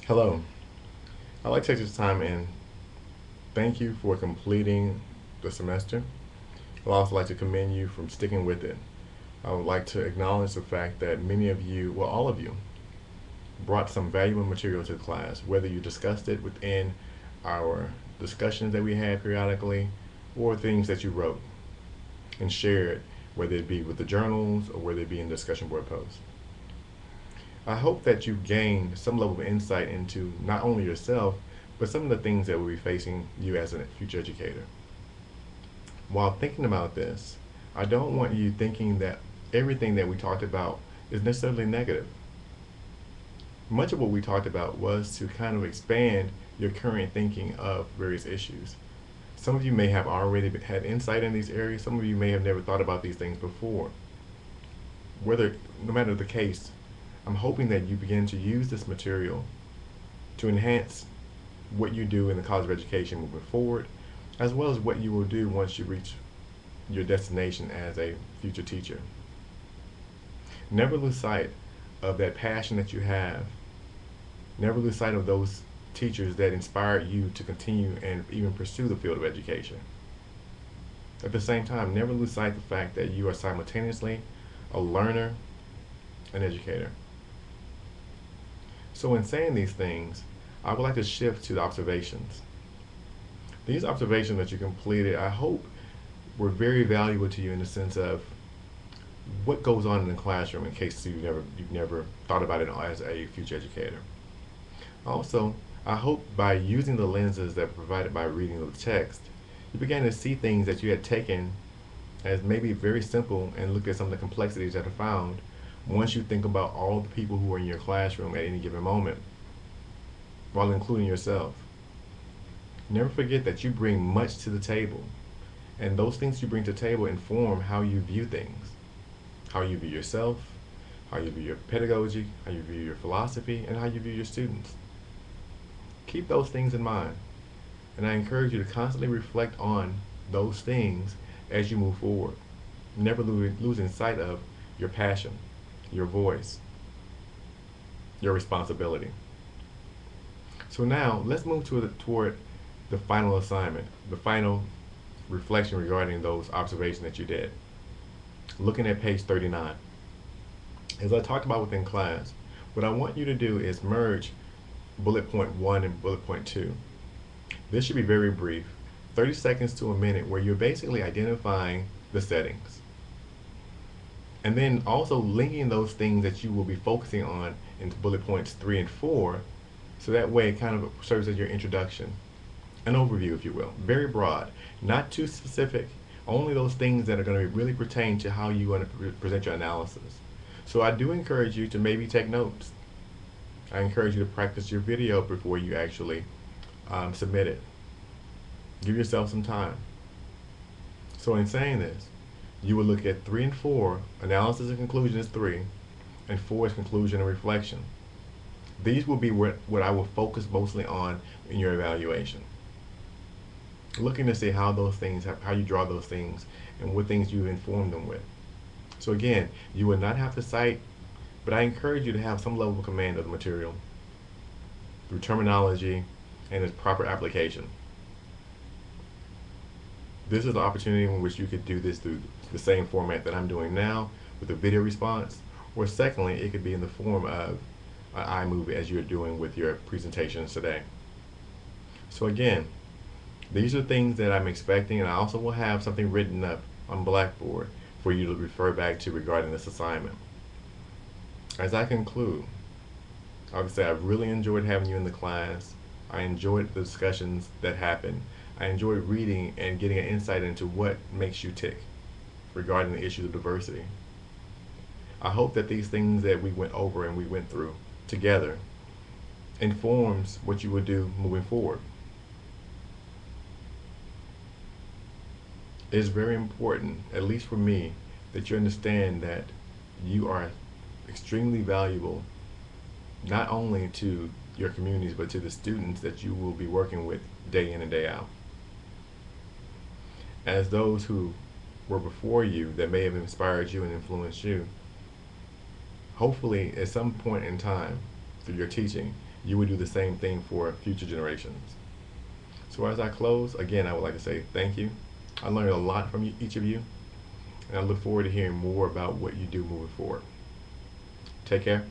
Hello. I'd like to take this time and thank you for completing the semester. I'd also like to commend you for sticking with it. I would like to acknowledge the fact that many of you, well, all of you, brought some valuable material to the class, whether you discussed it within our discussions that we had periodically or things that you wrote and shared, whether it be with the journals or whether it be in discussion board posts. I hope that you gained some level of insight into not only yourself, but some of the things that will be facing you as a future educator. While thinking about this, I don't want you thinking that everything that we talked about is necessarily negative. Much of what we talked about was to kind of expand your current thinking of various issues. Some of you may have already had insight in these areas. Some of you may have never thought about these things before. No matter the case, I'm hoping that you begin to use this material to enhance what you do in the College of Education moving forward, as well as what you will do once you reach your destination as a future teacher. Never lose sight of that passion that you have. Never lose sight of those teachers that inspired you to continue and even pursue the field of education. At the same time, never lose sight of the fact that you are simultaneously a learner and educator. So in saying these things, I would like to shift to the observations. These observations that you completed, I hope, were very valuable to you in the sense of what goes on in the classroom in case you've never thought about it as a future educator. Also, I hope by using the lenses that were provided by reading the text, you began to see things that you had taken as maybe very simple and look at some of the complexities that are found once you think about all the people who are in your classroom at any given moment, while including yourself. Never forget that you bring much to the table, and those things you bring to the table inform how you view things, how you view yourself, how you view your pedagogy, how you view your philosophy, and how you view your students. Keep those things in mind, and I encourage you to constantly reflect on those things as you move forward, never losing sight of your passion, your voice, your responsibility. So now let's move toward the final assignment, the final reflection regarding those observations that you did. Looking at page 39. As I talked about within class, what I want you to do is merge bullet point 1 and bullet point 2. This should be very brief, 30 seconds to a minute, where you're basically identifying the settings. And then also linking those things that you will be focusing on into bullet points 3 and 4, so that way it kind of serves as your introduction, an overview, if you will. Very broad, not too specific, only those things that are going to really pertain to how you want to present your analysis. So I do encourage you to maybe take notes. I encourage you to practice your video before you actually submit it. Give yourself some time. So in saying this, you will look at 3 and 4, analysis and conclusion is 3, and 4 is conclusion and reflection. These will be what I will focus mostly on in your evaluation. Looking to see how those things, how you draw those things, and what things you inform them with. So again, you will not have to cite, but I encourage you to have some level of command of the material through terminology and its proper application. This is an opportunity in which you could do this through the same format that I'm doing now with a video response, or secondly, it could be in the form of an iMovie as you're doing with your presentations today. So again, these are things that I'm expecting, and I also will have something written up on Blackboard for you to refer back to regarding this assignment. As I conclude, obviously I've really enjoyed having you in the class. I enjoyed the discussions that happened. I enjoyed reading and getting an insight into what makes you tick regarding the issues of diversity. I hope that these things that we went over and we went through together informs what you would do moving forward. It is very important, at least for me, that you understand that you are extremely valuable, not only to your communities, but to the students that you will be working with day in and day out. As those who were before you that may have inspired you and influenced you, hopefully at some point in time through your teaching, you would do the same thing for future generations. So as I close, again, I would like to say thank you. I learned a lot from each of you, and I look forward to hearing more about what you do moving forward. Take care.